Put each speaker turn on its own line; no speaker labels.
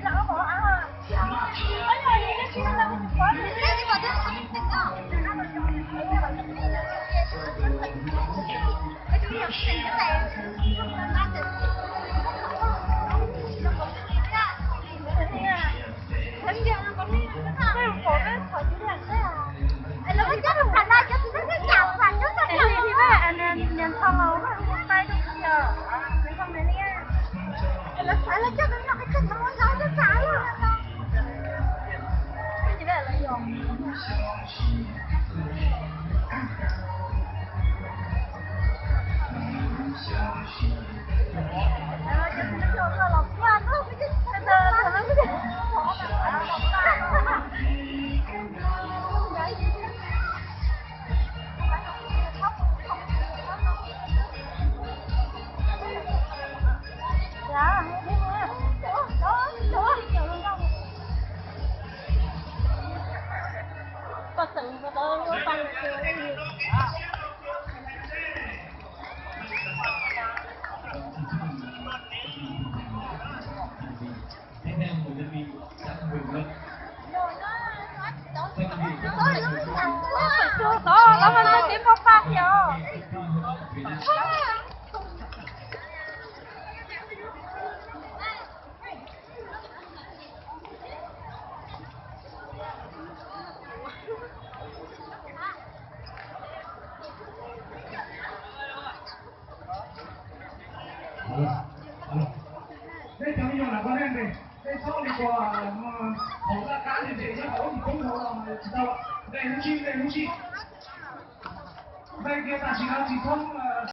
Lỡ bỏ à? Bây giờ thì cái kia là mình có thì cái gì mà tôi không thích đó. Cái chủ nhật tình cái này ba tình. Hình như là con đi cái cổ cái khỏi chữ là thế à? Nó có chết không thành ra chứ nó cái chào thành nó cái chào thì cái anh nhận xong rồi nó tay tôi chờ cái con này nha. Nó phải là chết nó cái chân nó nói nó phải luôn. Cái gì vậy là dùng. Có sự và tôi có tăng nhiều. Đó, nó mình kiếm phong pháp rồi.
Đây chẳng như là con em này, đây sau thì có hổ ra cá thì để cho hổ thì cũng hổ là đâu, đây hú chi, đây kia ta chỉ không